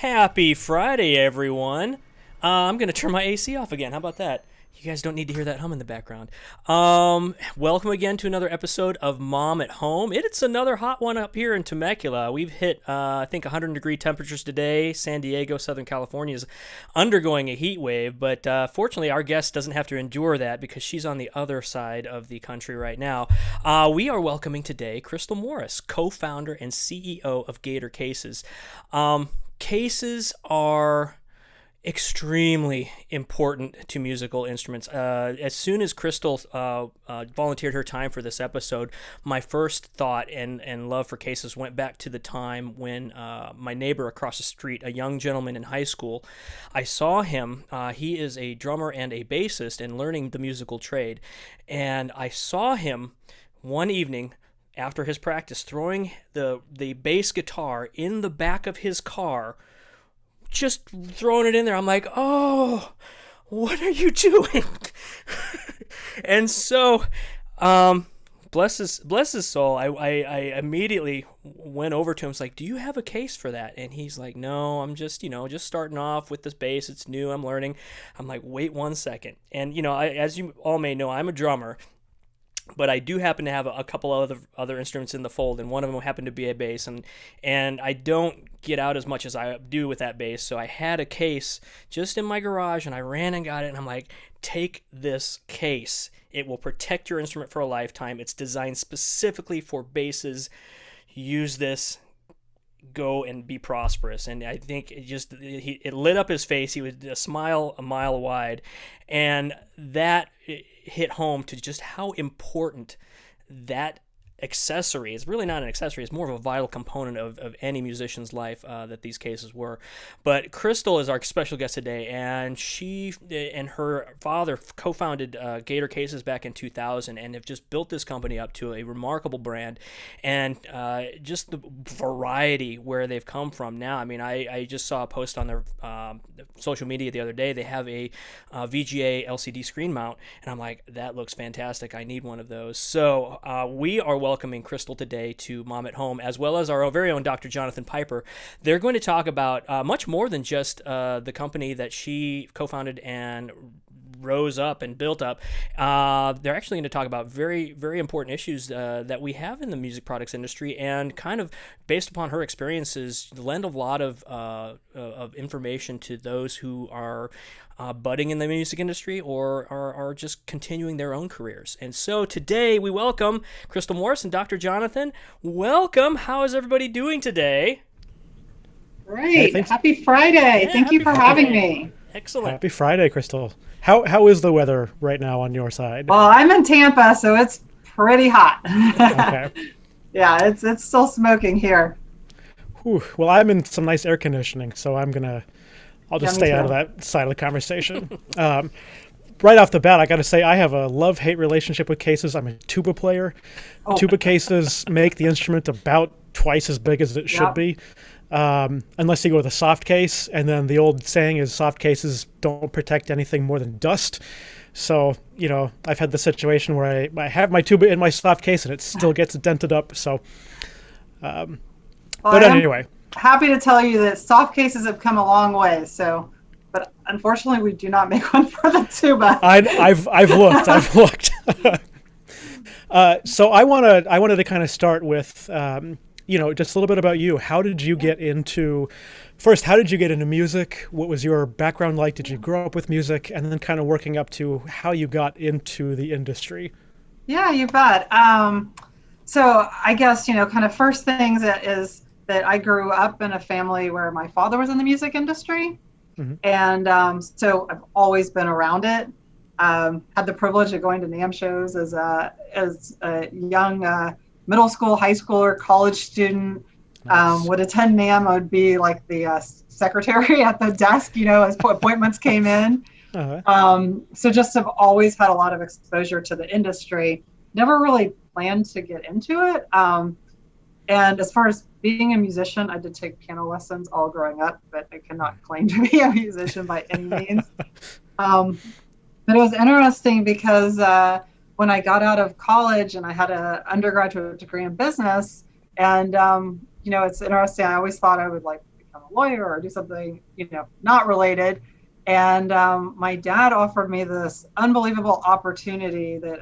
Happy Friday, everyone. I'm going to turn my AC off again. How about that? You guys don't need to hear that hum in the background. Welcome again to another episode of MoMM at Home. It's another hot one up here in Temecula. We've hit, I think, 100-degree temperatures today. San Diego, Southern California is undergoing a heat wave, but fortunately our guest doesn't have to endure that because she's on the other side of the country right now. We are welcoming today Crystal Morris, co-founder and CEO of Gator Cases. Cases are extremely important to musical instruments. As soon as Crystal volunteered her time for this episode, my first thought and love for cases went back to the time when my neighbor across the street, a young gentleman in high school, I saw him. He is a drummer and a bassist and learning the musical trade. And I saw him one evening after his practice throwing the bass guitar in the back of his car, just throwing it in there. I'm like, oh, what are you doing? And so, bless his soul, I immediately went over to him. Was like, do you have a case for that? And he's like, no, I'm just starting off with this bass. It's new. I'm learning. I'm like, wait 1 second. And, as you all may know, I'm a drummer. But I do happen to have a couple of other instruments in the fold, and one of them happened to be a bass, and I don't get out as much as I do with that bass, so I had a case just in my garage, and I ran and got it, and I'm like, take this case. It will protect your instrument for a lifetime. It's designed specifically for basses. Use this. Go and be prosperous. And I think it lit up his face. He was a smile a mile wide, and that hit home to just how important that accessory. It's really not an accessory. It's more of a vital component of any musician's life that these cases were. But Crystal is our special guest today, and she and her father co-founded Gator Cases back in 2000 and have just built this company up to a remarkable brand, and just the variety where they've come from now. I mean, I just saw a post on their social media the other day. They have a VGA LCD screen mount, and I'm like, that looks fantastic. I need one of those. So we are welcoming Crystal today to MoMM at Home, as well as our very own Dr. Jonathan Piper. They're going to talk about much more than just the company that she co-founded and rose up and built up. They're actually going to talk about very, very important issues that we have in the music products industry, and kind of based upon her experiences, lend a lot of information to those who are budding in the music industry or are just continuing their own careers. And so today we welcome Crystal Morris and Dr. Jonathan. Welcome. How is everybody doing today? Great. Happy Friday. Yeah, Thank you for having me. Excellent. Happy Friday, Crystal. How is the weather right now on your side? Well, I'm in Tampa, so it's pretty hot. Okay. Yeah, it's still smoking here. Whew. Well, I'm in some nice air conditioning, so I'll just stay out of that side of the conversation. Right off the bat, I got to say I have a love-hate relationship with cases. I'm a tuba player. Oh. Tuba cases make the instrument about twice as big as it should be. Unless you go with a soft case, and then the old saying is soft cases don't protect anything more than dust. So, I've had the situation where I have my tuba in my soft case and it still gets dented up. So, but anyway. Happy to tell you that soft cases have come a long way. So, but unfortunately, we do not make one for the tuba. I've looked. So I wanted to kind of start with just a little bit about you. How did you get into music? What was your background like? Did you grow up with music? And then kind of working up to how you got into the industry. Yeah, you bet. So I guess, kind of first things is that I grew up in a family where my father was in the music industry. Mm-hmm. And so I've always been around it. Had the privilege of going to NAMM shows as a young middle school, high schooler, college student. Nice. Would attend NAMM. I would be like the secretary at the desk, as appointments came in. Uh-huh. So just have always had a lot of exposure to the industry. Never really planned to get into it. And as far as being a musician, I did take piano lessons all growing up, but I cannot claim to be a musician by any means. But it was interesting because when I got out of college and I had an undergraduate degree in business, and it's interesting. I always thought I would become a lawyer or do something, not related. And my dad offered me this unbelievable opportunity that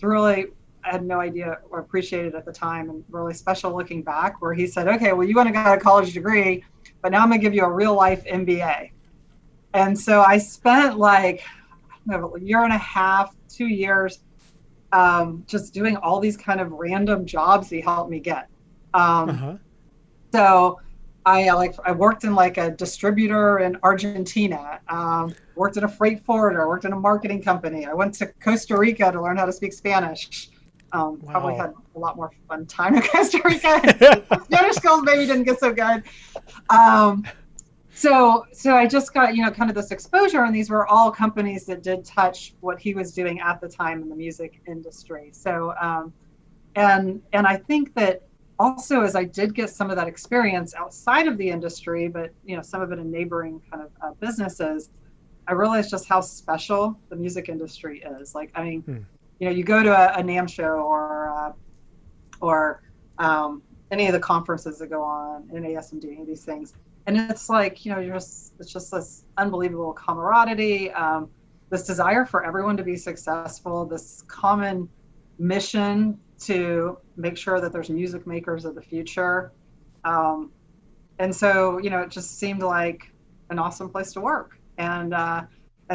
really, I had no idea or appreciated at the time, and really special looking back, where he said, okay, well, you want to get a college degree, but now I'm going to give you a real life MBA. And so I spent like a year and a half, 2 years, just doing all these kind of random jobs he helped me get. So I worked in like a distributor in Argentina, worked in a freight forwarder, worked in a marketing company. I went to Costa Rica to learn how to speak Spanish. Probably had a lot more fun time in Costa Rica. Spanish skills maybe didn't get so good. So I just got, kind of this exposure, and these were all companies that did touch what he was doing at the time in the music industry. So, and I think that also, as I did get some of that experience outside of the industry, but, some of it in neighboring kind of businesses, I realized just how special the music industry is. Like, I mean, you go to a NAMM show or any of the conferences that go on, NASMD, any of these things. And it's like, it's just this unbelievable camaraderie, this desire for everyone to be successful, this common mission to make sure that there's music makers of the future. And so, it just seemed like an awesome place to work. And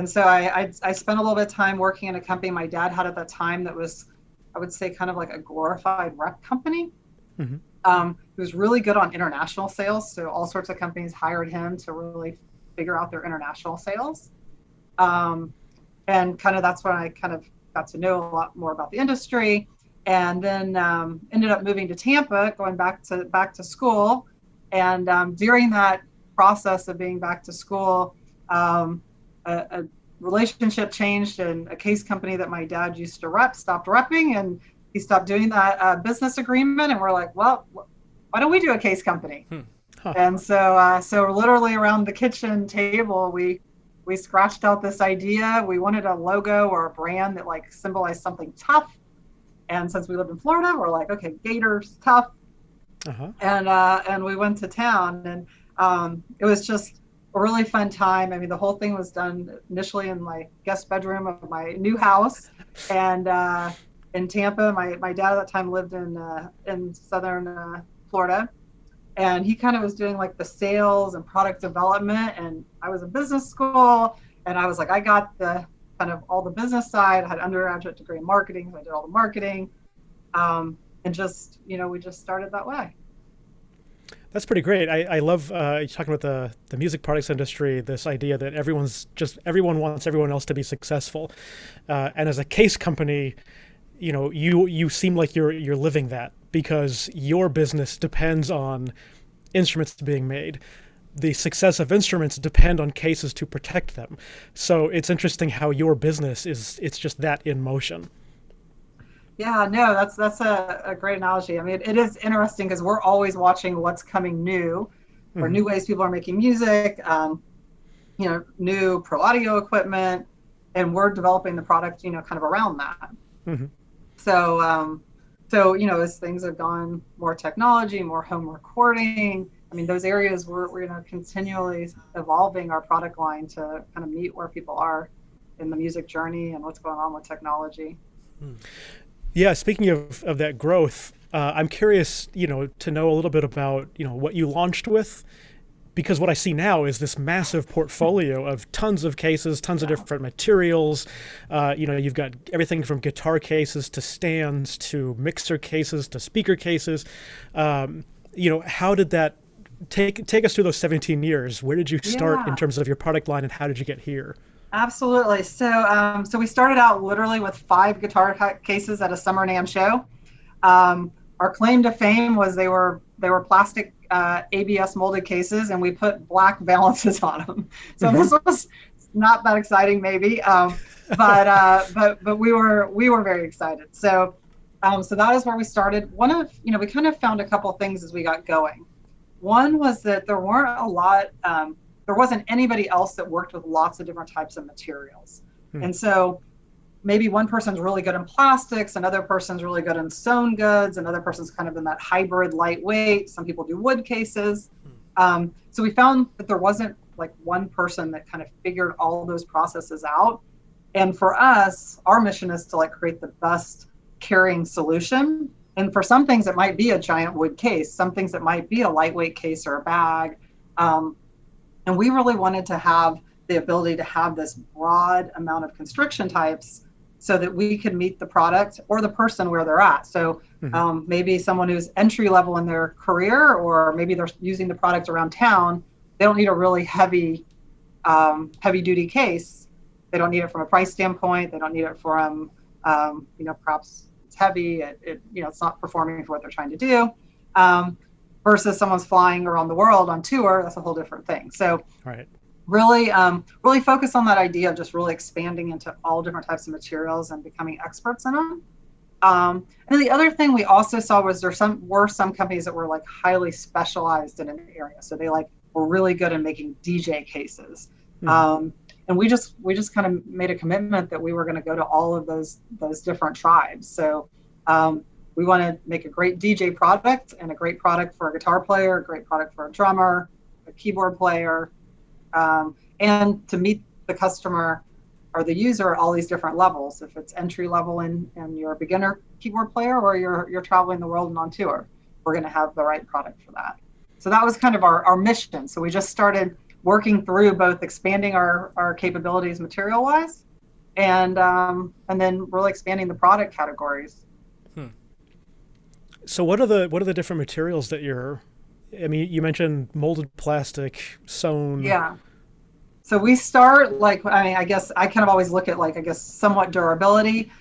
so I spent a little bit of time working in a company my dad had at that time that was, I would say, kind of like a glorified rep company. He was really good on international sales. So all sorts of companies hired him to really figure out their international sales. And kind of that's when I kind of got to know a lot more about the industry. And then ended up moving to Tampa, going back to school. And during that process of being back to school, a relationship changed, and a case company that my dad used to rep stopped repping, and he stopped doing that business agreement. And we're like, well, why don't we do a case company? And so literally around the kitchen table, we scratched out this idea. We wanted a logo or a brand that like symbolized something tough. And since we lived in Florida, we're like, okay, Gator's tough. And we went to town, and it was just a really fun time. I mean, the whole thing was done initially in my guest bedroom of my new house, and in Tampa. My dad at that time lived in southern Florida, and he kind of was doing like the sales and product development, and I was in business school, and I was like, I got the kind of all the business side. I had undergraduate degree in marketing, so I did all the marketing, and just we just started that way. That's pretty great. I love talking about the music products industry, this idea that everyone wants everyone else to be successful. And as a case company, you seem like you're living that, because your business depends on instruments being made. The success of instruments depend on cases to protect them. So it's interesting how your business it's just that in motion. Yeah, no, that's a great analogy. I mean, it is interesting because we're always watching what's coming new, or new ways people are making music, new pro audio equipment, and we're developing the product, kind of around that. So, as things have gone more technology, more home recording, I mean, those areas we're continually evolving our product line to kind of meet where people are in the music journey and what's going on with technology. Yeah, speaking of that growth, I'm curious, to know a little bit about, what you launched with, because what I see now is this massive portfolio of tons of cases, tons of different materials. You've got everything from guitar cases to stands to mixer cases to speaker cases. How did that take us through those 17 years? Where did you start in terms of your product line, and how did you get here? Absolutely. So we started out literally with 5 guitar cases at a Summer NAMM show. Our claim to fame was they were plastic ABS molded cases, and we put black valances on them. So this was not that exciting, maybe, but we were very excited. So that is where we started. We kind of found a couple things as we got going. One was that there wasn't anybody else that worked with lots of different types of materials. And so maybe one person's really good in plastics, another person's really good in sewn goods, another person's kind of in that hybrid lightweight. Some people do wood cases. So we found that there wasn't like one person that kind of figured all those processes out. And for us, our mission is to like create the best carrying solution. And for some things, it might be a giant wood case. Some things, it might be a lightweight case or a bag. And we really wanted to have the ability to have this broad amount of constriction types so that we could meet the product or the person where they're at. So maybe someone who's entry level in their career, or maybe they're using the product around town, they don't need a really heavy duty case. They don't need it from a price standpoint. They don't need it from, perhaps it's heavy, it's not performing for what they're trying to do. Versus someone's flying around the world on tour, that's a whole different thing. So really focus on that idea of just really expanding into all different types of materials and becoming experts in them. And then the other thing we also saw was there were some companies that were like highly specialized in an area. So they were really good in making DJ cases. And we just kind of made a commitment that we were going to go to all of those different tribes. So we want to make a great DJ product and a great product for a guitar player, a great product for a drummer, a keyboard player, and to meet the customer or the user at all these different levels. If it's entry level and you're a beginner keyboard player, or you're traveling the world and on tour, we're going to have the right product for that. So that was kind of our mission. So we just started working through both expanding our capabilities material wise and then really expanding the product categories. So what are the different materials that you mentioned molded plastic, sewn. Yeah. So we start I guess I kind of always look at somewhat durability.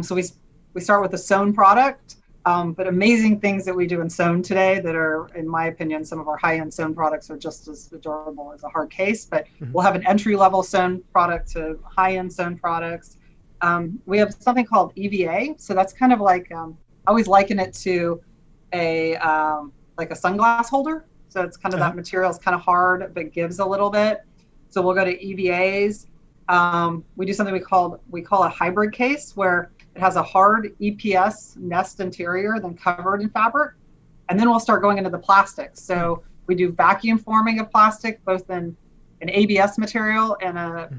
So we start with a sewn product, but amazing things that we do in sewn today that are, in my opinion, some of our high-end sewn products are just as durable as a hard case, but we'll have an entry-level sewn product to high-end sewn products. We have something called EVA. So that's kind of I always liken it to a sunglass holder. So it's kind of that material is kind of hard, but gives a little bit. So we'll go to EVAs. We do something we call a hybrid case, where it has a hard EPS nest interior, then covered in fabric. And then we'll start going into the plastics. So we do vacuum forming of plastic, both in an ABS material and a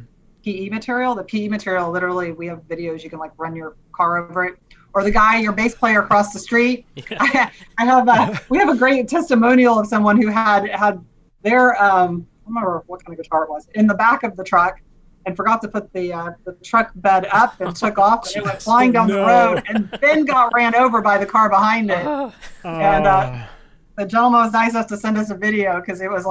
PE material. The PE material, literally, we have videos, you can run your car over it. Or your bass player across the street. Yeah. We have a great testimonial of someone who had their, I don't remember what kind of guitar it was, in the back of the truck, and forgot to put the truck bed up and took off, and it went flying down the road, and then got ran over by the car behind it. And the gentleman was nice enough to send us a video, because it was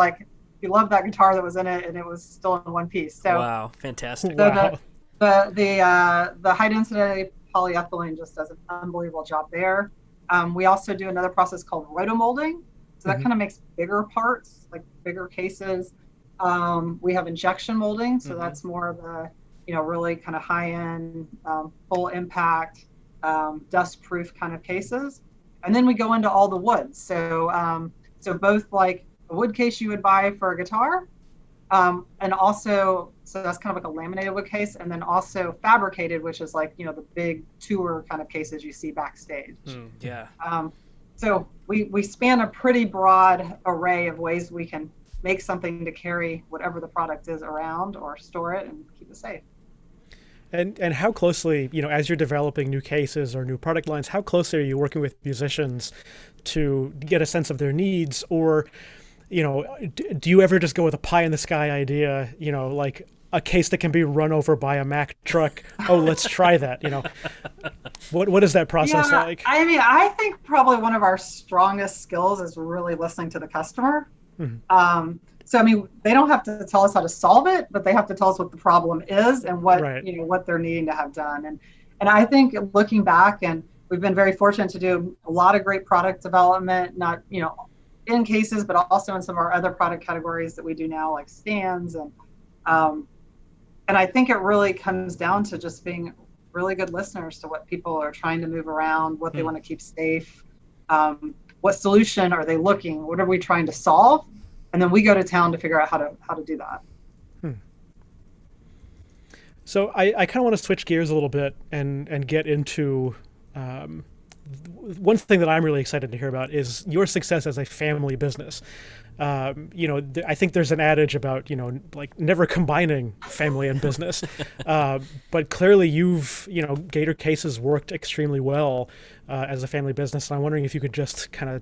he loved that guitar that was in it, and it was still in one piece. So wow, fantastic. So the high density polyethylene just does an unbelievable job there. We also do another process called rotomolding. So that kind of makes bigger parts, bigger cases. We have injection molding. So that's more of the, really kind of high-end, full impact, dust-proof kind of cases. And then we go into all the woods. So both a wood case you would buy for a guitar, and also, so that's kind of a laminated wood case, and then also fabricated, which is the big tour kind of cases you see backstage. Yeah. So we span a pretty broad array of ways we can make something to carry whatever the product is around, or store it and keep it safe. And how closely, as you're developing new cases or new product lines, how closely are you working with musicians to get a sense of their needs? Or do you ever just go with a pie in the sky idea, a case that can be run over by a Mack truck? Oh, let's try that. What is that process like? I mean, I think probably one of our strongest skills is really listening to the customer. So, I mean, they don't have to tell us how to solve it, but they have to tell us what the problem is and what, what they're needing to have done. And I think looking back, and we've been very fortunate to do a lot of great product development, not, in cases, but also in some of our other product categories that we do now, like stands. And I think it really comes down to just being really good listeners to what people are trying to move around, what they want to keep safe, what solution are they looking, what are we trying to solve? And then we go to town to figure out how to do that. So I kind of want to switch gears a little bit and get into one thing that I'm really excited to hear about is your success as a family business. I think there's an adage about, like never combining family and business. But clearly you've, Gator Cases worked extremely well as a family business. And I'm wondering if you could just kind of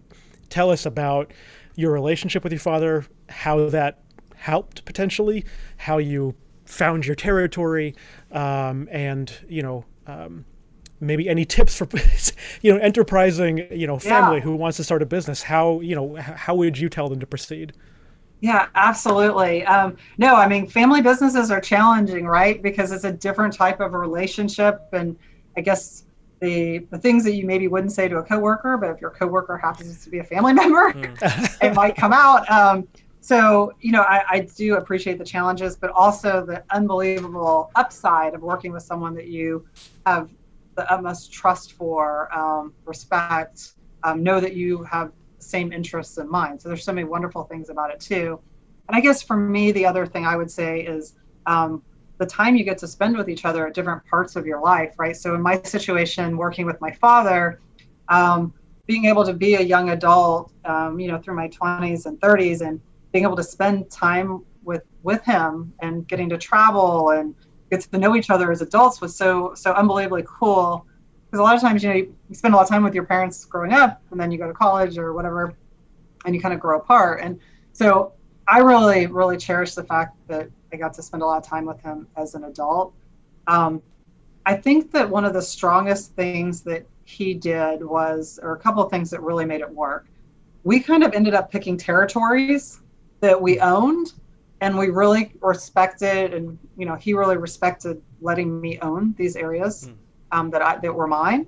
tell us about your relationship with your father, how that helped potentially, how you found your territory, and, maybe any tips for, enterprising, family who wants to start a business. How would you tell them to proceed? Yeah, absolutely. No, I mean, family businesses are challenging, right? Because it's a different type of a relationship. And I guess the things that you maybe wouldn't say to a coworker, but if your coworker happens to be a family member, it might come out. So, I do appreciate the challenges, but also the unbelievable upside of working with someone that you have the utmost trust for, respect, know that you have the same interests in mind. So there's so many wonderful things about it too. And I guess for me, the other thing I would say is the time you get to spend with each other at different parts of your life, right? So in my situation, working with my father, being able to be a young adult, through my 20s and 30s, and being able to spend time with him and getting to travel and get to know each other as adults was so unbelievably cool. Because a lot of times, you spend a lot of time with your parents growing up, and then you go to college or whatever, and you kind of grow apart. And so I really, really cherish the fact that I got to spend a lot of time with him as an adult. I think that one of the strongest things that he did was, or a couple of things that really made it work. We kind of ended up picking territories that we owned, and we really respected, and he really respected letting me own these areas that were mine.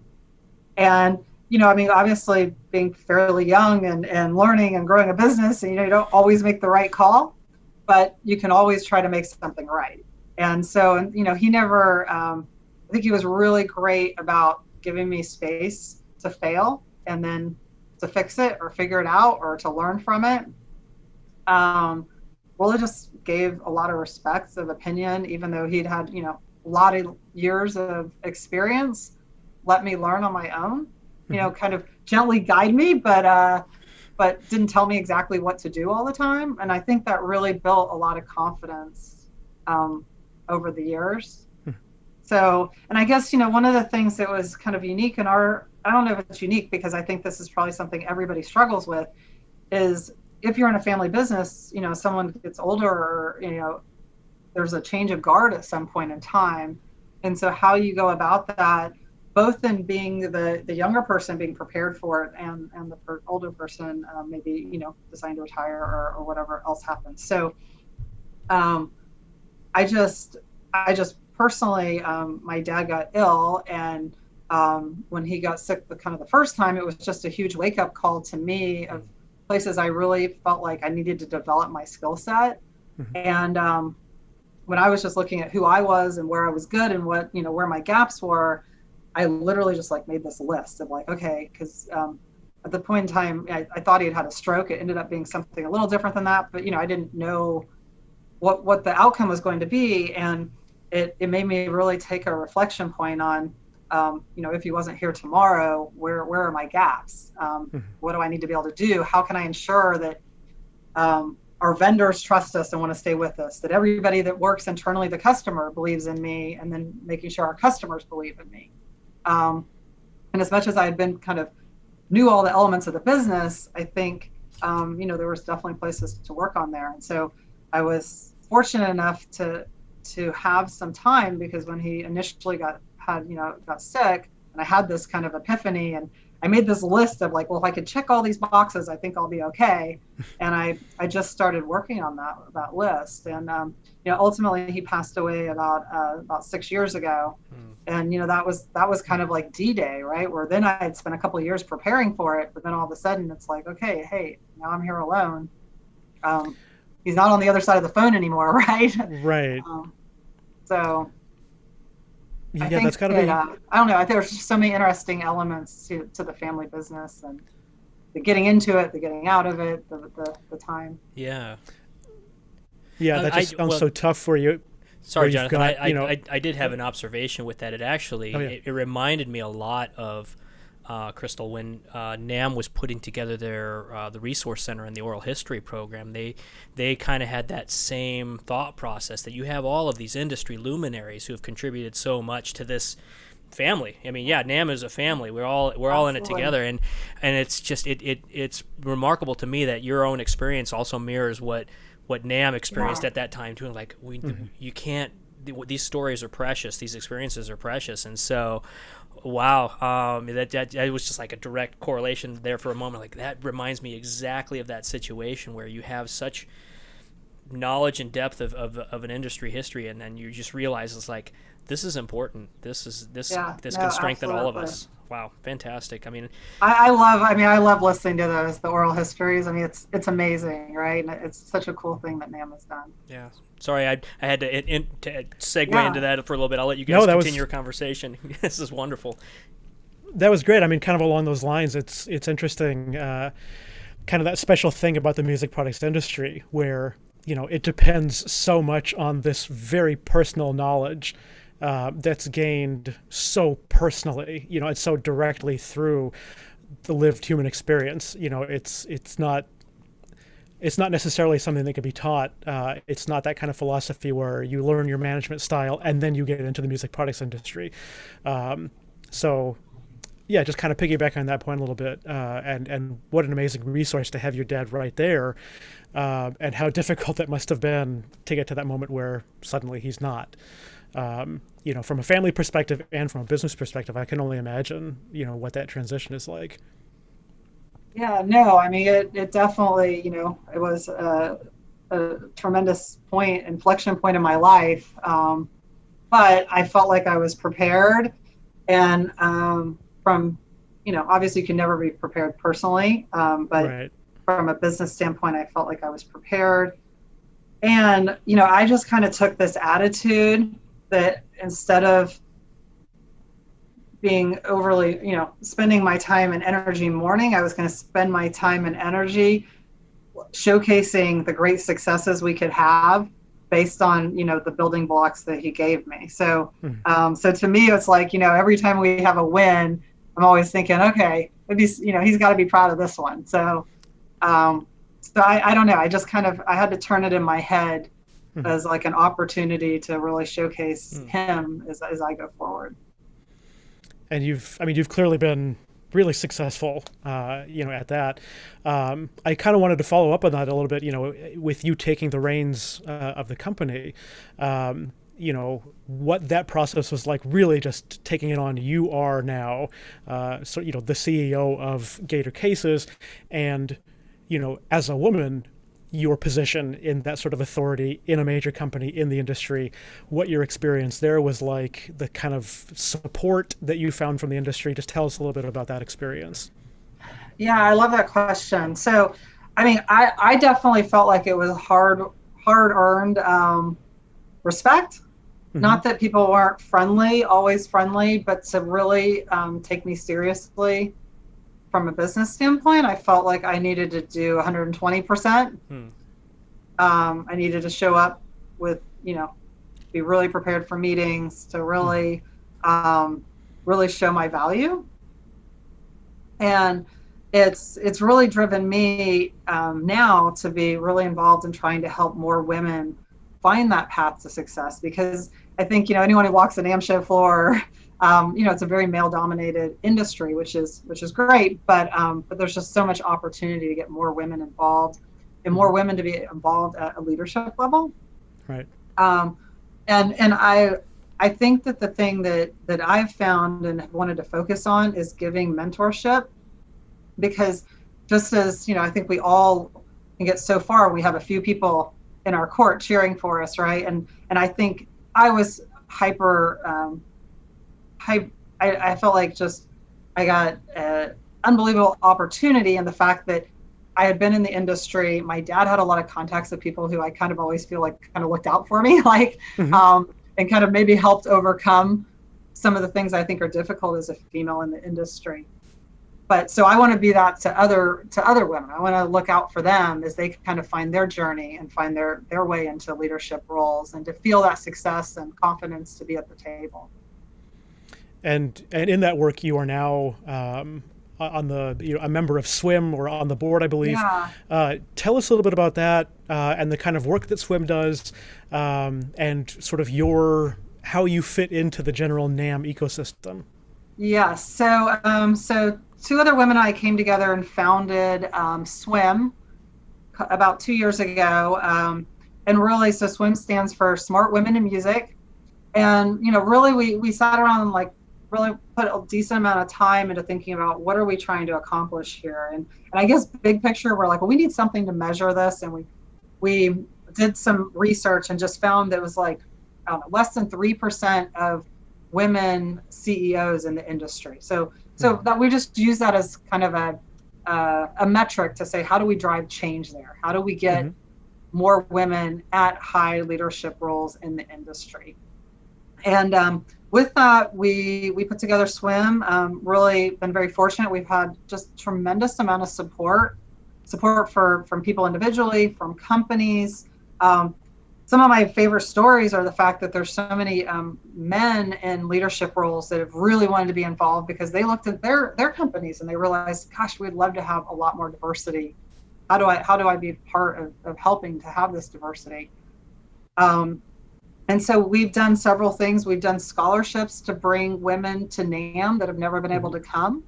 And obviously being fairly young and learning and growing a business, and you don't always make the right call, but you can always try to make something right. And so, he never, I think he was really great about giving me space to fail and then to fix it or figure it out or to learn from it. Really just gave a lot of respect of opinion, even though he'd had, a lot of years of experience, let me learn on my own, kind of gently guide me, but didn't tell me exactly what to do all the time. And I think that really built a lot of confidence over the years. So, and I guess, one of the things that was kind of unique in I don't know if it's unique because I think this is probably something everybody struggles with, is if you're in a family business, someone gets older or, there's a change of guard at some point in time. And so how you go about that, both in being the younger person being prepared for it and the older person maybe, deciding to retire or whatever else happens. So I just personally, my dad got ill, and when he got sick the first time, it was just a huge wake up call to me of places I really felt like I needed to develop my skill set. And when I was just looking at who I was and where I was good and what, where my gaps were, I literally just made this list of okay, because at the point in time, I thought he had a stroke. It ended up being something a little different than that, but I didn't know what the outcome was going to be. And it made me really take a reflection point on, if he wasn't here tomorrow, where are my gaps? What do I need to be able to do? How can I ensure that our vendors trust us and want to stay with us, that everybody that works internally, the customer, believes in me, and then making sure our customers believe in me. And as much as I had been knew all the elements of the business, I think, there was definitely places to work on there. And so I was fortunate enough to have some time, because when he initially got sick, and I had this kind of epiphany, and I made this list of if I could check all these boxes, I think I'll be okay. And I just started working on that list. And, ultimately he passed away about 6 years ago. And, that was kind of like D-Day, right? Where then I had spent a couple of years preparing for it, but then all of a sudden it's okay, hey, now I'm here alone. He's not on the other side of the phone anymore, right? Right. So yeah, I think that's gotta be. I don't know. I think there's just so many interesting elements to the family business, and the getting into it, the getting out of it, the time. Yeah. Yeah, that just sounds so tough for you. Sorry, Jonathan. I did have an observation with that. It actually, it reminded me a lot of Crystal, when NAMM was putting together their the resource center and the oral history program, they kind of had that same thought process, that you have all of these industry luminaries who have contributed so much to this family. I mean, yeah, NAMM is a family. We're all in it together, and it's just it's remarkable to me that your own experience also mirrors what NAMM experienced at that time too. And like you can't. These stories are precious. These experiences are precious, and so. Wow, that was just like a direct correlation there for a moment. Like, that reminds me exactly of that situation where you have such knowledge and depth of an industry history, and then you just realize it's like, this is important. This can strengthen all of us. Wow, fantastic. I mean, I love listening to the oral histories. I mean, it's amazing, right? And it's such a cool thing that NAMM has done. Yeah. Sorry, I had to segue into that for a little bit. I'll let you guys continue your conversation. This is wonderful. That was great. I mean, kind of along those lines, it's interesting, kind of that special thing about the music products industry where, it depends so much on this very personal knowledge that's gained so personally. It's so directly through the lived human experience. It's not necessarily something that can be taught. It's not that kind of philosophy where you learn your management style and then you get into the music products industry. So, yeah, just kind of piggyback on that point a little bit. And what an amazing resource to have your dad right there, and how difficult that must have been to get to that moment where suddenly he's not. From a family perspective and from a business perspective, I can only imagine, what that transition is like. Yeah, no, I mean, it definitely, it was a tremendous inflection point in my life. But I felt like I was prepared. And obviously you can never be prepared personally. But from a business standpoint, I felt like I was prepared. And, I just kind of took this attitude that instead of being overly, spending my time and energy mourning, I was going to spend my time and energy showcasing the great successes we could have based on, the building blocks that he gave me. So, so to me, it's like, every time we have a win, I'm always thinking, okay, maybe, he's got to be proud of this one. So, I don't know. I just I had to turn it in my head as like an opportunity to really showcase him as I go forward. And you've clearly been really successful, at that. I kind of wanted to follow up on that a little bit, with you taking the reins of the company, what that process was like, really just taking it on. You are now, the CEO of Gator Cases, and, as a woman, your position in that sort of authority in a major company in the industry, what your experience there was like, the kind of support that you found from the industry. Just tell us a little bit about that experience. Yeah, I love that question. So, I mean, I definitely felt like it was hard-earned respect. Not that people weren't always friendly, but to really take me seriously. From a business standpoint, I felt like I needed to do 120%. I needed to show up with, be really prepared for meetings, to really, really show my value. And it's really driven me now to be really involved in trying to help more women find that path to success. Because I think, anyone who walks the NAMM show floor, it's a very male-dominated industry, which is great, but there's just so much opportunity to get more women involved and more women to be involved at a leadership level. Right. And I think that the thing that I've found and have wanted to focus on is giving mentorship, because just as, I think we all can get so far, we have a few people in our court cheering for us, right? And I think I was I felt like I got an unbelievable opportunity in the fact that I had been in the industry. My dad had a lot of contacts with people who I kind of always feel like kind of looked out for me, and kind of maybe helped overcome some of the things I think are difficult as a female in the industry. But so I want to be that to other women. I want to look out for them as they kind of find their journey and find their way into leadership roles, and to feel that success and confidence to be at the table. And in that work, you are now on the a member of SWIM, or on the board, I believe. Yeah. Tell us a little bit about that and the kind of work that SWIM does, and sort of how you fit into the general NAMM ecosystem. Yes. So two other women and I came together and founded SWIM about 2 years ago. And really, so SWIM stands for Smart Women in Music. And, really we sat around and really put a decent amount of time into thinking about what are we trying to accomplish here. And I guess big picture, we're like, well, we need something to measure this. And we did some research and just found that it was less than 3% of women CEOs in the industry. So that we just use that as kind of a metric to say, how do we drive change there? How do we get more women at high leadership roles in the industry? And with that, we put together SWIM. Really been very fortunate. We've had just tremendous amount of support from people individually, from companies. Some of my favorite stories are the fact that there's so many men in leadership roles that have really wanted to be involved because they looked at their companies and they realized, gosh, we'd love to have a lot more diversity. How do I be part of helping to have this diversity? And so we've done several things. We've done scholarships to bring women to NAMM that have never been able to come.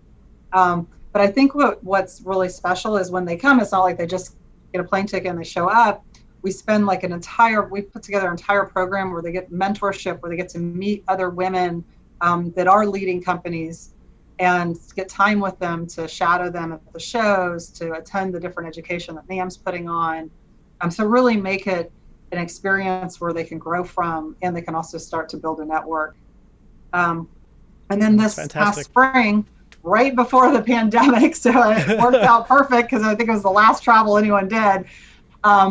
But I think what's really special is when they come, it's not like they just get a plane ticket and they show up. We spend we put together an entire program where they get mentorship, where they get to meet other women that are leading companies and get time with them to shadow them at the shows, to attend the different education that NAMM's putting on. So really make it an experience where they can grow from, and they can also start to build a network. And then this past spring, right before the pandemic, so it worked out perfect because I think it was the last travel anyone did.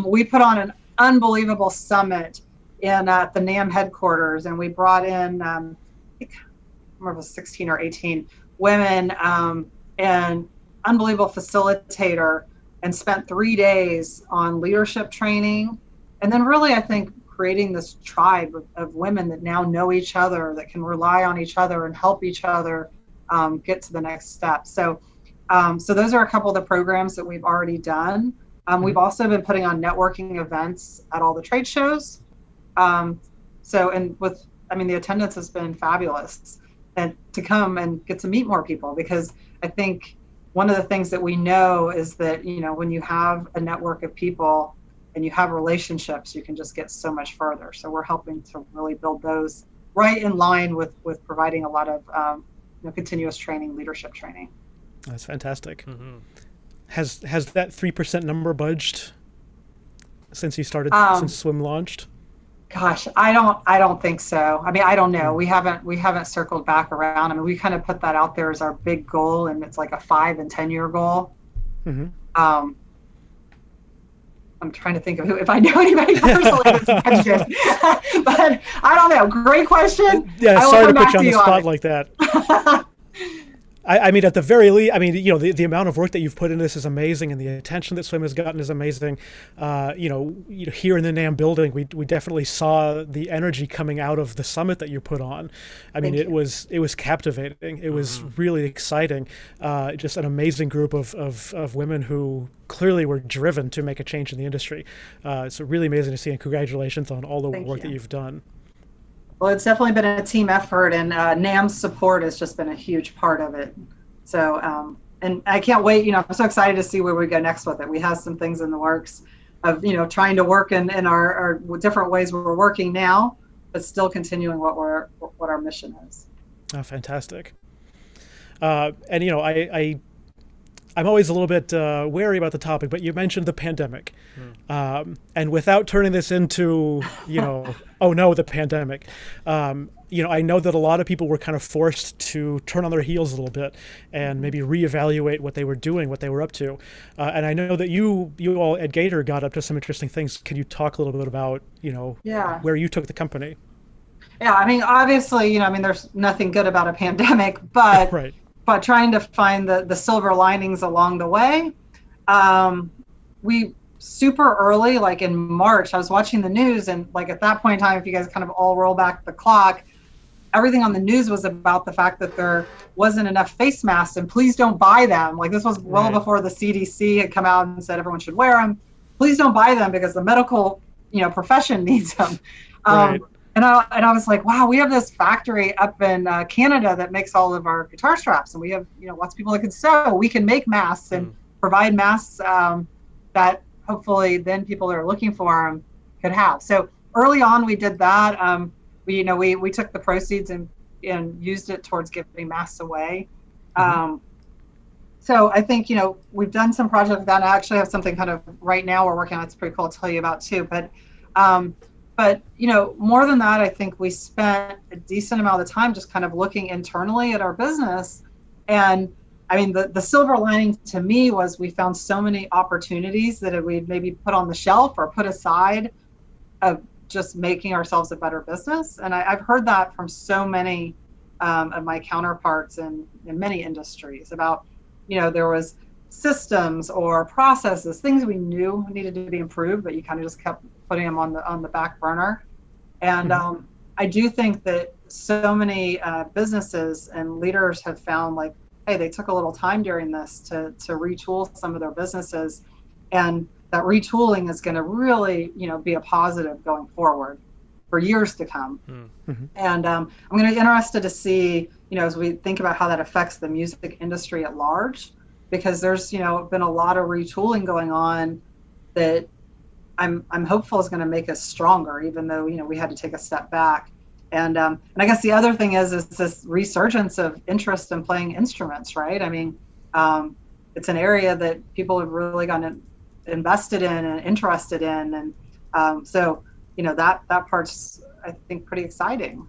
We put on an unbelievable summit at the NAMM headquarters, and we brought in, I think, I remember it was 16 or 18 women, and unbelievable facilitator, and spent 3 days on leadership training. And then really, I think, creating this tribe of women that now know each other, that can rely on each other and help each other get to the next step. So those are a couple of the programs that we've already done. We've also been putting on networking events at all the trade shows. The attendance has been fabulous, and to come and get to meet more people, because I think one of the things that we know is that, when you have a network of people and you have relationships, you can just get so much further. So we're helping to really build those right in line with providing a lot of continuous training, leadership training. That's fantastic. Mm-hmm. Has that 3% number budged since you started, since SWIM launched? Gosh, I don't think so. I mean, I don't know. We haven't circled back around. I mean, we kind of put that out there as our big goal, and it's like a 5 and 10 year goal. Mm-hmm. I'm trying to think of if I know anybody personally that's touched it. But I don't know. Great question. Yeah, sorry to put you on the spot like that. I mean, at the very least, I mean, the amount of work that you've put in this is amazing, and the attention that SWIM has gotten is amazing. Here in the NAMM building, we definitely saw the energy coming out of the summit that you put on. I mean, it was captivating. It was really exciting. Just an amazing group of women who clearly were driven to make a change in the industry. It's really amazing to see, and congratulations on all the work that you've done. Well, it's definitely been a team effort, and NAMM's support has just been a huge part of it. So, and I can't wait. I'm so excited to see where we go next with it. We have some things in the works of, trying to work in our different ways we're working now, but still continuing what our mission is. Oh, fantastic. And I'm always a little bit wary about the topic, but you mentioned the pandemic. And without turning this into, oh no, the pandemic, I know that a lot of people were kind of forced to turn on their heels a little bit and maybe reevaluate what they were doing, what they were up to. And I know that you all at Gator got up to some interesting things. Can you talk a little bit about, where you took the company? Yeah, I mean, obviously, there's nothing good about a pandemic, but right. But trying to find the silver linings along the way. We super early, like in March, I was watching the news, and like at that point in time, if you guys kind of all roll back the clock, everything on the news was about the fact that there wasn't enough face masks, and please don't buy them. Like, this was well before the CDC had come out and said everyone should wear them. Please don't buy them because the medical, profession needs them. And I was like, wow, we have this factory up in Canada that makes all of our guitar straps, and we have lots of people that can sew. We can make masks and provide masks that hopefully then people that are looking for them could have. So early on, we did that. We took the proceeds and used it towards giving masks away. So I think we've done some projects with that. I actually have something kind of right now we're working on. It's pretty cool to tell you about too. But more than that, I think we spent a decent amount of time just kind of looking internally at our business. And I mean, the silver lining to me was we found so many opportunities that we'd maybe put on the shelf or put aside of just making ourselves a better business. And I've heard that from so many of my counterparts in many industries about, there was systems or processes, things we knew needed to be improved, but you kind of just kept putting them on the back burner. And I do think that so many businesses and leaders have found like, hey, they took a little time during this to retool some of their businesses, and that retooling is going to really, be a positive going forward for years to come. And I'm going to be interested to see, as we think about how that affects the music industry at large, because there's, been a lot of retooling going on that I'm hopeful is going to make us stronger, even though, we had to take a step back. And I guess the other thing is this resurgence of interest in playing instruments, right? I mean, it's an area that people have really gotten invested in and interested in. And so, that part's, I think, pretty exciting.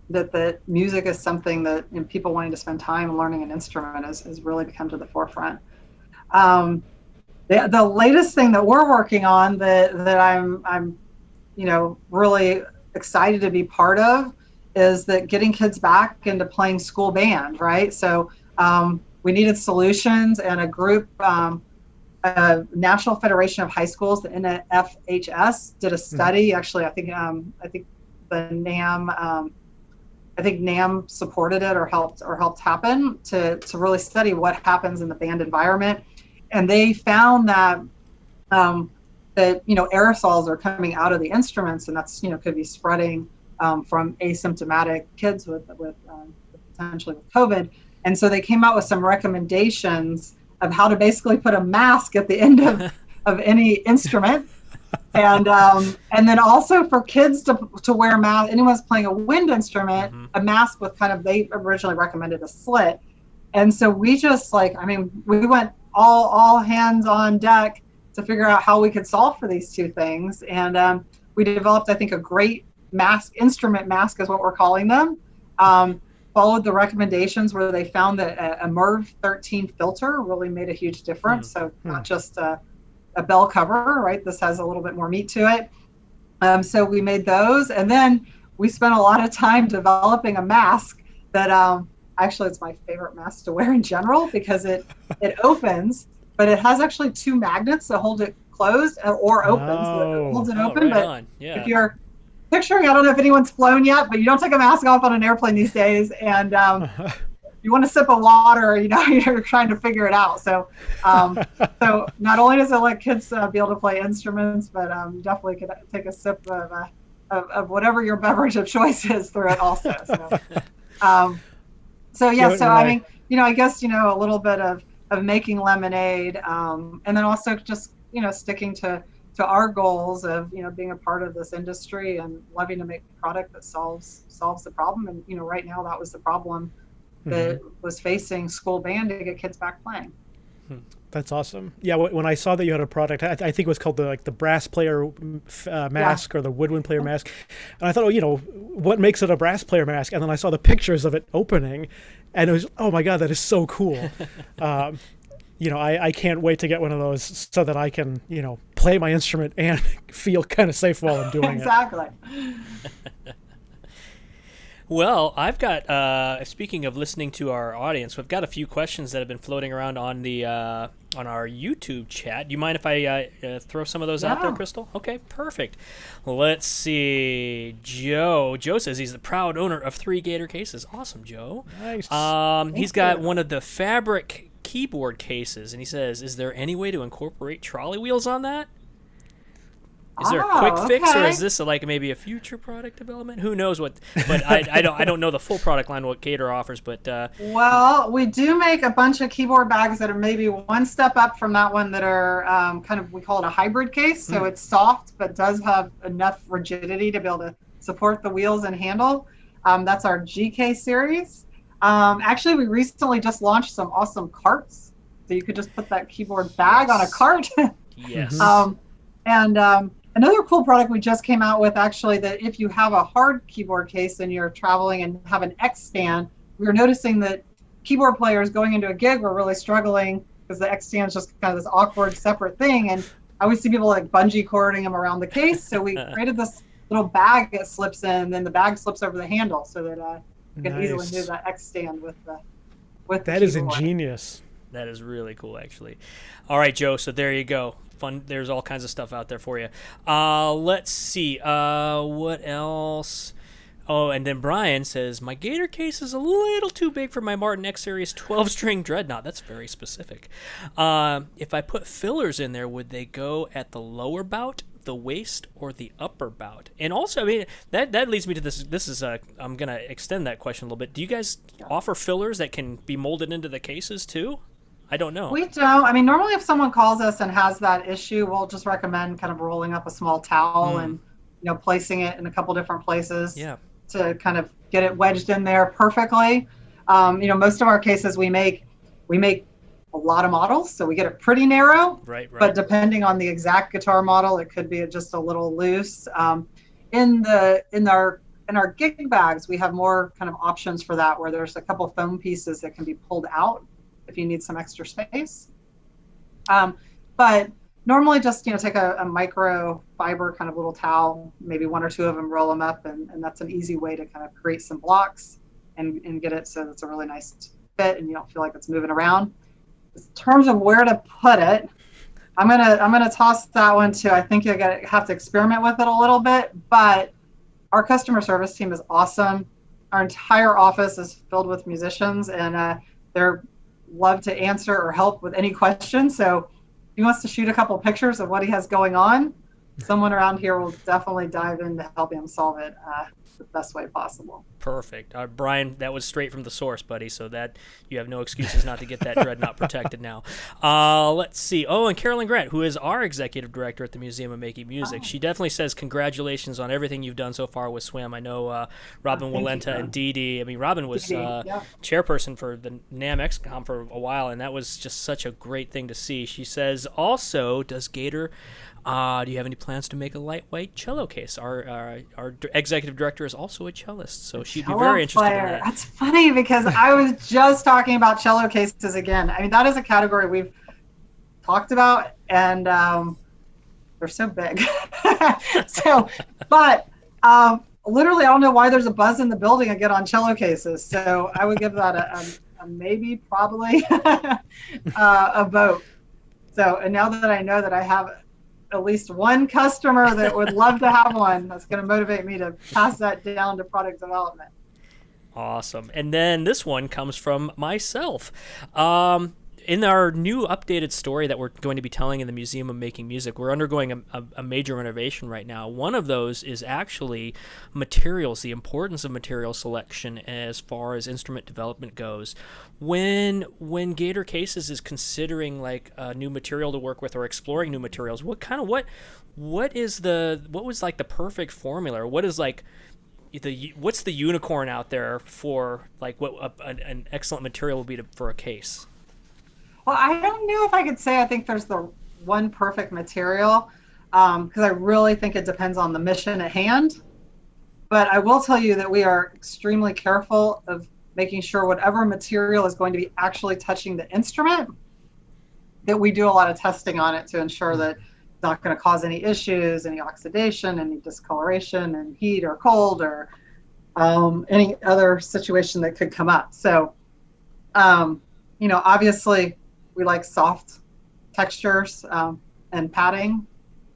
That music is something that people wanting to spend time learning an instrument has really become to the forefront. The latest thing that we're working on that I'm really excited to be part of is that getting kids back into playing school band, right? So we needed solutions, and a group, National Federation of High Schools, the NFHS, did a study. Actually, I think the NAMM, I think NAMM supported it or helped happen to really study what happens in the band environment. And they found that aerosols are coming out of the instruments, and that's could be spreading from asymptomatic kids with potentially with COVID. And so they came out with some recommendations of how to basically put a mask at the end of any instrument. And then also for kids to wear a mask, anyone's playing a wind instrument, a mask with they originally recommended a slit. And so we just we went all hands on deck to figure out how we could solve for these two things. And we developed, I think, a great instrument mask is what we're calling them. Followed the recommendations where they found that a MERV 13 filter really made a huge difference. So not just a bell cover, right? This has a little bit more meat to it. So we made those, and then we spent a lot of time developing a mask that actually it's my favorite mask to wear in general because it opens, but it has actually two magnets that hold it closed or open. So it holds it open. Right but if you're picturing, I don't know if anyone's flown yet, but you don't take a mask off on an airplane these days, and you want to sip of water, you're trying to figure it out. So so not only does it let kids be able to play instruments, but you definitely could take a sip of whatever your beverage of choice is through it also. So I mean, I guess, a little bit of making lemonade, and then also just, sticking to our goals of, being a part of this industry and loving to make a product that solves the problem. And, right now that was the problem that was facing school band to get kids back playing. That's awesome. Yeah, when I saw that you had a product, I think it was called the brass player mask or the woodwind player mask, and I thought, what makes it a brass player mask? And then I saw the pictures of it opening, and it was, oh my God, that is so cool. I can't wait to get one of those so that I can, play my instrument and feel kind of safe while I'm doing exactly. it. Well, I've got. Speaking of listening to our audience, we've got a few questions that have been floating around on the on our YouTube chat. Do you mind if I throw some of those out there, Yeah. Crystal? Okay, perfect. Let's see. Joe says he's the proud owner of 3 Gator cases. Awesome, Joe. Nice. He's got one of the fabric keyboard cases, and he says, "Is there any way to incorporate trolley wheels on that? Is there a quick fix, or Okay. is this like maybe a future product development? Who knows what? But I don't know the full product line what Gator offers. But Well, we do make a bunch of keyboard bags that are maybe one step up from that one that are kind of, we call it a hybrid case. So it's soft, but does have enough rigidity to be able to support the wheels and handle. That's our GK series. Actually, we recently just launched some awesome carts. So you could just put that keyboard bag on a cart. yes, Another cool product we just came out with, actually, that if you have a hard keyboard case and you're traveling and have an X stand, we were noticing that keyboard players going into a gig were really struggling because the X stand is just kind of this awkward separate thing. And I always see people like bungee cording them around the case. So we created this little bag that slips in, and then the bag slips over the handle so that you can easily move that X stand with the That is keyboard. ingenious. that is really cool, actually. All right, Joe. So there you go. Fun. There's all kinds of stuff out there for you. Let's see. What else? Oh, and then Brian says, my Gator case is a little too big for my Martin X Series 12-string dreadnought. That's very specific. If I put fillers in there, would they go at the lower bout, the waist, or the upper bout? And also, I mean, that leads me to this. This is I'm going to extend that question a little bit. Do you guys offer fillers that can be molded into the cases too? I don't know. We don't. I mean, normally if someone calls us and has that issue, we'll just recommend kind of rolling up a small towel and, placing it in a couple different places to kind of get it wedged in there perfectly. Most of our cases we make a lot of models, so we get it pretty narrow. Right. But depending on the exact guitar model, it could be just a little loose. In our gig bags, we have more kind of options for that, where there's a couple foam pieces that can be pulled out if you need some extra space. But normally just, take a micro fiber kind of little towel, maybe 1 or 2 of them, roll them up, and that's an easy way to kind of create some blocks and get it so it's a really nice fit and you don't feel like it's moving around. In terms of where to put it, I'm gonna toss that one to, I think you're gonna have to experiment with it a little bit, but our customer service team is awesome. Our entire office is filled with musicians, and they're love to answer or help with any questions. So if he wants to shoot a couple pictures of what he has going on, someone around here will definitely dive in to help him solve it the best way possible. Perfect. Brian, that was straight from the source, buddy, so that you have no excuses not to get that dreadnought protected now. Let's see. Oh, and Carolyn Grant, who is our executive director at the Museum of Making Music, she definitely says congratulations on everything you've done so far with SWIM. I know Robin Walenta and Dee Dee. I mean, Robin was chairperson for the NAMM XCOM for a while, and that was just such a great thing to see. She says, also, does Gator... do you have any plans to make a lightweight cello case? Our executive director is also a cellist, so she'd be very interested in that. That's funny because I was just talking about cello cases again. I mean, that is a category we've talked about, and they're so big. But literally, I don't know why there's a buzz in the building again on cello cases. So I would give that a maybe, probably, a vote. So, and now that I know that I have at least one customer that would love to have one, that's going to motivate me to pass that down to product development. Awesome. And then this one comes from myself. In our new updated story that we're going to be telling in the Museum of Making Music, we're undergoing a major renovation right now. One of those is actually materials, the importance of material selection as far as instrument development goes. When Gator Cases is considering like a new material to work with or exploring new materials, what was like the perfect formula? What is like what's the unicorn out there for like what an excellent material will be for a case? Well, I don't know if I could say I think there's the one perfect material, because I really think it depends on the mission at hand. But I will tell you that we are extremely careful of making sure whatever material is going to be actually touching the instrument, that we do a lot of testing on it to ensure that it's not going to cause any issues, any oxidation, any discoloration, and heat or cold or any other situation that could come up. So, obviously we like soft textures and padding,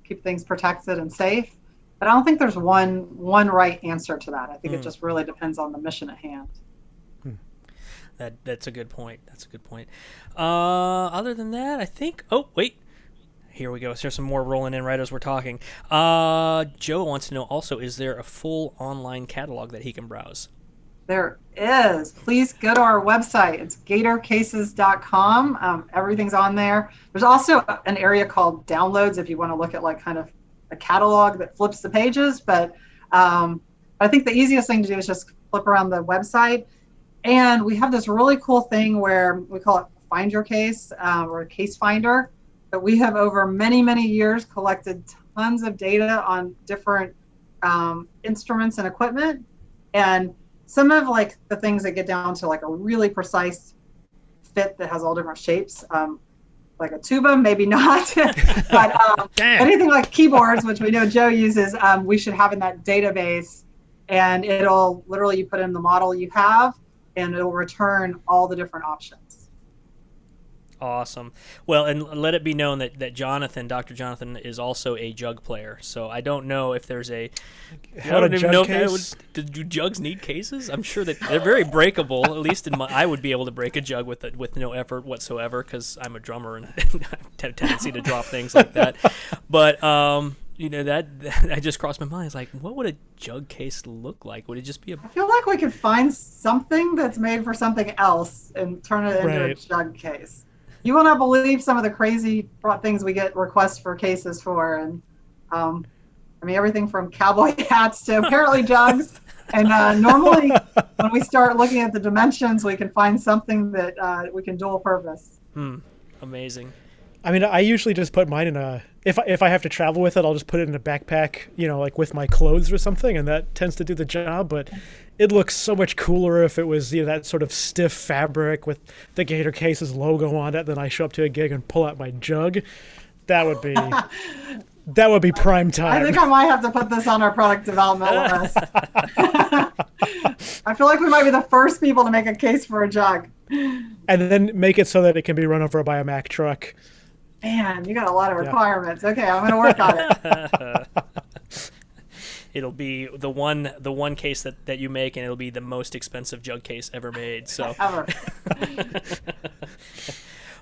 keep things protected and safe. But I don't think there's one right answer to that. I think it just really depends on the mission at hand. That's a good point. Other than that, I think. Oh wait, here we go. So there's some more rolling in right as we're talking. Joe wants to know also: is there a full online catalog that he can browse? There is. Please go to our website. It's gatorcases.com. Everything's on there. There's also an area called downloads if you want to look at like kind of a catalog that flips the pages. But I think the easiest thing to do is just flip around the website. And we have this really cool thing where we call it Find Your Case or a case finder. But we have over many, many years collected tons of data on different instruments and equipment. And some of like the things that get down to like a really precise fit that has all different shapes, like a tuba, maybe not, but anything like keyboards, which we know Joe uses, we should have in that database, and it'll literally, you put in the model you have and it'll return all the different options. Awesome. Well, and let it be known that Dr. Jonathan is also a jug player. So I don't know if there's a... How to jug case? Do jugs need cases? I'm sure that they're very breakable. At least I would be able to break a jug with no effort whatsoever because I'm a drummer and I have a tendency to drop things like that. But, that just crossed my mind. It's like, what would a jug case look like? Would it just be I feel like we could find something that's made for something else and turn it into a jug case. You will not believe some of the crazy things we get requests for cases for, and everything from cowboy hats to apparently jugs. And normally, when we start looking at the dimensions, we can find something that we can dual purpose. Amazing. I usually just put mine in a. If I have to travel with it, I'll just put it in a backpack, like with my clothes or something, and that tends to do the job. But it looks so much cooler if it was that sort of stiff fabric with the Gator Cases logo on it. Then I show up to a gig and pull out my jug. That would be prime time. I think I might have to put this on our product development list. I feel like we might be the first people to make a case for a jug. And then make it so that it can be run over by a Mack truck. Man, you got a lot of requirements. Okay, I'm going to work on it. It'll be the one case that you make, and it'll be the most expensive jug case ever made. So ever.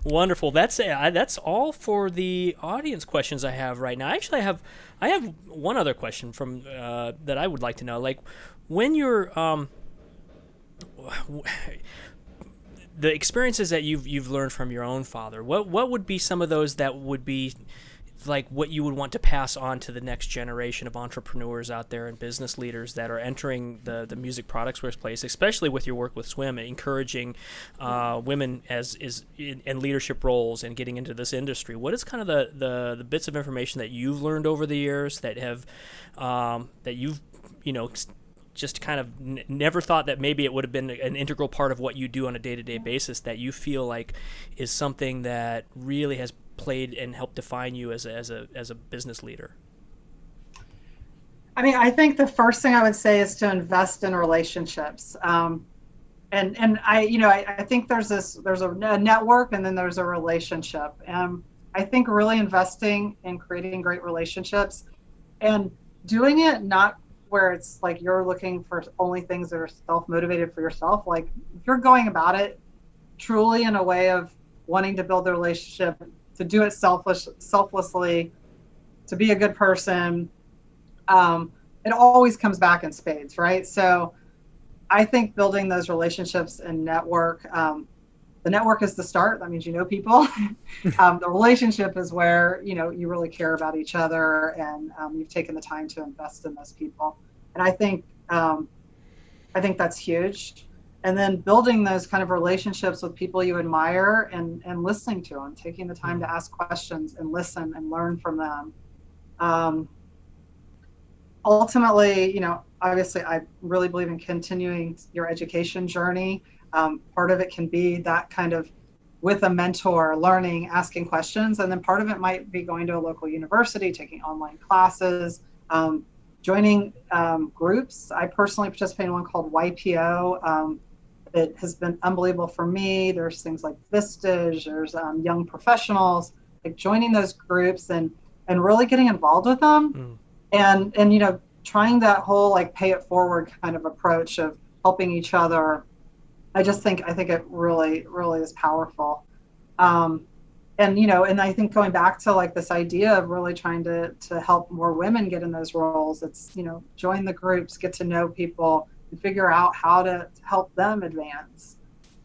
Wonderful. That's all for the audience questions I have right now. Actually, I have one other question from that I would like to know. Like, when you're the experiences that you've learned from your own father, what would be some of those that would be like what you would want to pass on to the next generation of entrepreneurs out there and business leaders that are entering the music products workplace, especially with your work with Swim, encouraging women in leadership roles and getting into this industry? What is kind of the bits of information that you've learned over the years that have that you've just kind of never thought that maybe it would have been an integral part of what you do on a day-to-day basis that you feel like is something that really has played and helped define you as a business leader? I think the first thing I would say is to invest in relationships. And I think there's a network and then there's a relationship. I think really investing in creating great relationships and doing it not where it's like you're looking for only things that are self-motivated for yourself. Like, if you're going about it truly in a way of wanting to build a relationship, to do it selflessly, to be a good person, it always comes back in spades, right? So I think building those relationships and network, the network is the start. That means you know people. The relationship is where you really care about each other, and you've taken the time to invest in those people. And I think that's huge. And then building those kind of relationships with people you admire and listening to them, taking the time to ask questions and listen and learn from them. Ultimately, obviously, I really believe in continuing your education journey. Part of it can be that kind of with a mentor, learning, asking questions. And then part of it might be going to a local university, taking online classes, joining groups. I personally participate in one called YPO. It has been unbelievable for me. There's things like Vistage, there's young professionals, like joining those groups and really getting involved with them, and trying that whole like pay it forward kind of approach of helping each other. I think it really, really is powerful. And I think going back to like this idea of really trying to help more women get in those roles, it's, join the groups, get to know people, and figure out how to help them advance.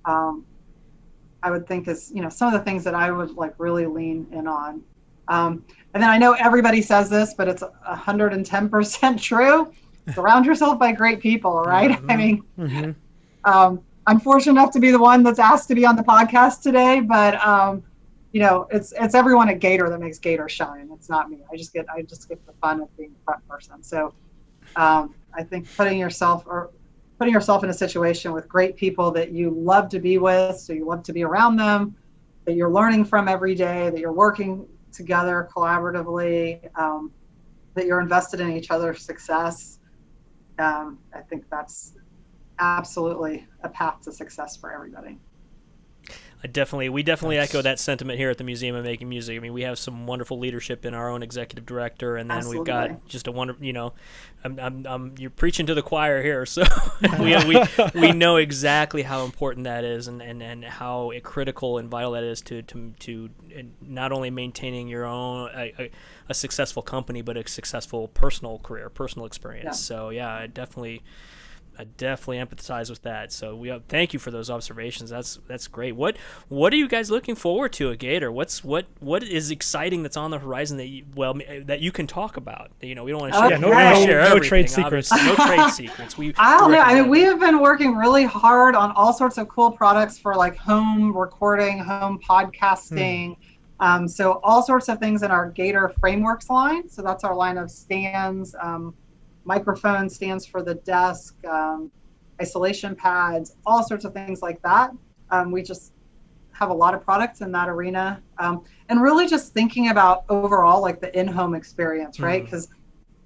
I would think is, some of the things that I would like really lean in on. And then I know everybody says this, but it's 110% true. Surround yourself by great people, right? I mean, I'm fortunate enough to be the one that's asked to be on the podcast today, but it's everyone at Gator that makes Gator shine. It's not me. I just get the fun of being the front person. So I think putting yourself in a situation with great people that you love to be with, so you love to be around them, that you're learning from every day, that you're working together collaboratively, that you're invested in each other's success. I think that's absolutely a path to success for everybody. We definitely echo that sentiment here at the Museum of Making Music. I mean, we have some wonderful leadership in our own executive director, and then We've got just a wonderful, you're preaching to the choir here, so we know exactly how important that is, and how critical and vital that is to not only maintaining your own a successful company, but a successful personal career, personal experience. Yeah. So yeah, I definitely empathize with that. So thank you for those observations. That's great. What are you guys looking forward to at Gator? What is exciting that's on the horizon that you can talk about? We don't want to share. No trade secrets. No trade secrets. I don't know. I mean, we have been working really hard on all sorts of cool products for like home recording, home podcasting. So all sorts of things in our Gator Frameworks line. So that's our line of stands. Microphone stands for the desk, isolation pads, all sorts of things like that. We just have a lot of products in that arena, and really just thinking about overall like the in-home experience, right? Because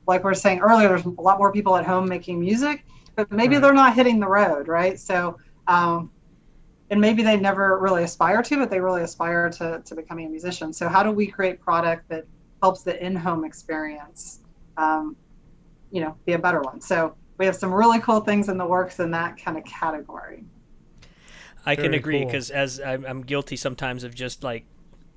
like we were saying earlier, there's a lot more people at home making music, but maybe they're not hitting the road, right? So, and maybe they never really aspire to, but they really aspire to becoming a musician. So how do we create product that helps the in-home experience be a better one? So we have some really cool things in the works in that kind of category. I can agree, because as I'm guilty sometimes of just like,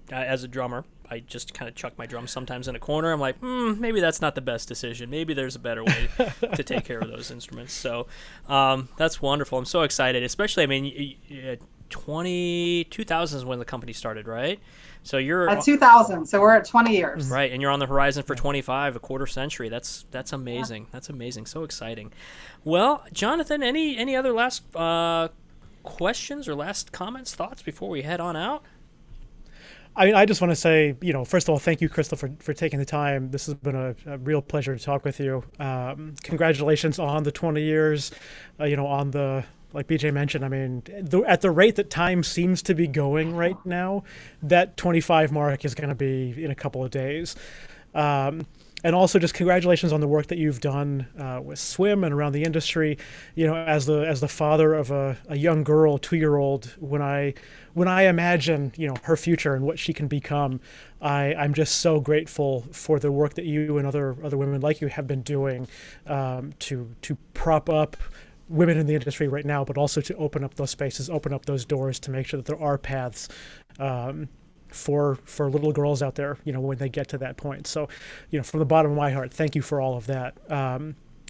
as a drummer, I just kind of chuck my drums sometimes in a corner. I'm like, maybe that's not the best decision. Maybe there's a better way to take care of those instruments. So that's wonderful. I'm so excited, especially, I mean, 2000 is when the company started, right? So you're at 2000, so we're at 20 years. Right, and you're on the horizon for 25, a quarter century. That's amazing. Yeah. That's amazing. So exciting. Well, Jonathan, any other last questions or last comments, thoughts before we head on out? I mean, I just want to say, first of all, thank you, Crystal, for taking the time. This has been a real pleasure to talk with you. Congratulations on the 20 years, on the, like BJ mentioned, I mean, at the rate that time seems to be going right now, that 25 mark is going to be in a couple of days. And also just congratulations on the work that you've done with Swim and around the industry. As the father of a young girl, 2-year-old, when I imagine her future and what she can become, I'm just so grateful for the work that you and other women like you have been doing to prop up women in the industry right now, but also to open up those spaces, open up those doors to make sure that there are paths for little girls out there, when they get to that point. So, from the bottom of my heart, thank you for all of that.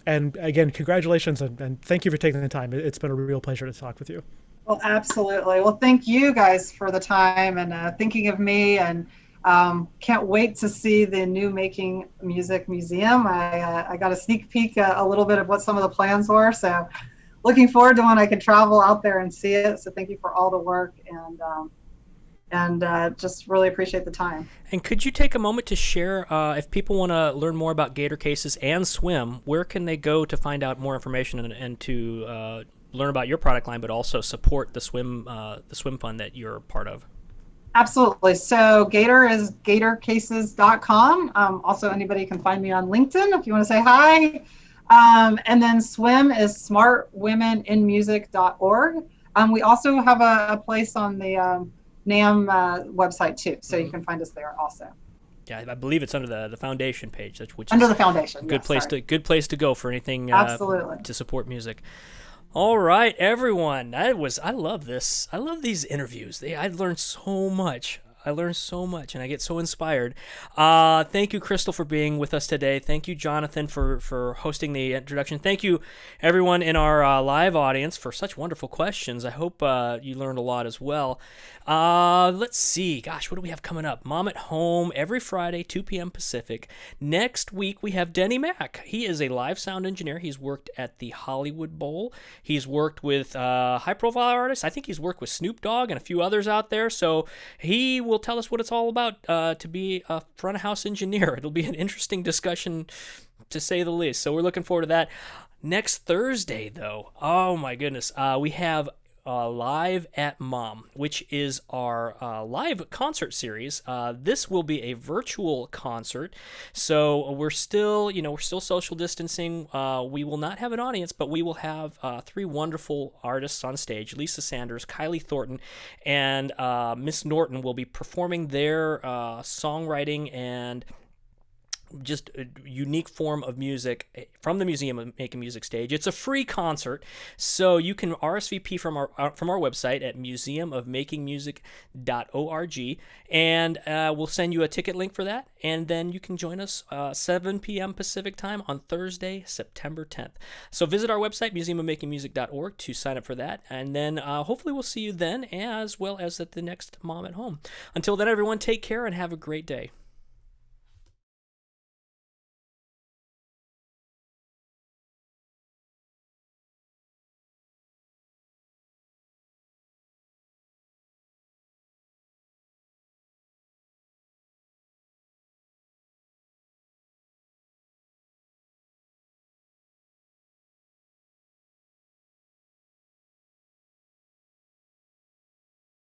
And again, congratulations, and thank you for taking the time. It's been a real pleasure to talk with you. Well, absolutely. Well, thank you guys for the time and thinking of me, and can't wait to see the new Making Music Museum. I got a sneak peek a little bit of what some of the plans were, so looking forward to when I can travel out there and see it. So thank you for all the work, and just really appreciate the time. And could you take a moment to share, if people want to learn more about Gator Cases and Swim, where can they go to find out more information and to learn about your product line, but also support the Swim fund that you're part of? Absolutely. So Gator is gatorcases.com. Also, anybody can find me on LinkedIn if you want to say hi. And then swim is smartwomeninmusic.org. We also have a place on the NAMM website too, so you can find us there also. Yeah, I believe it's under the foundation page, which under is the foundation. Good place to go for anything Absolutely. To support music. All right, everyone. I love this. I love these interviews. I learned so much. and I get so inspired. Thank you, Crystal, for being with us today. Thank you, Jonathan, for hosting the introduction. Thank you, everyone in our live audience, for such wonderful questions. I hope you learned a lot as well. Let's see. Gosh, what do we have coming up? Mom at Home every Friday, 2 p.m. Pacific. Next week, we have Denny Mack. He is a live sound engineer. He's worked at the Hollywood Bowl. He's worked with high-profile artists. I think he's worked with Snoop Dogg and a few others out there. So he will tell us what it's all about to be a front-of-house engineer. It'll be an interesting discussion, to say the least. So we're looking forward to that. Next Thursday, though, oh my goodness, we have Live at MoMM, which is our live concert series. This will be a virtual concert, so we're still social distancing. We will not have an audience, but we will have 3 wonderful artists on stage: Lisa Sanders, Kylie Thornton, and Miss Norton will be performing their songwriting and just a unique form of music from the Museum of Making Music stage. It's a free concert, so you can RSVP from our website at museumofmakingmusic.org, and we'll send you a ticket link for that, and then you can join us 7 p.m. Pacific time on Thursday, September 10th. So visit our website, museumofmakingmusic.org, to sign up for that, and then hopefully we'll see you then, as well as at the next Mom at Home. Until then, everyone, take care and have a great day.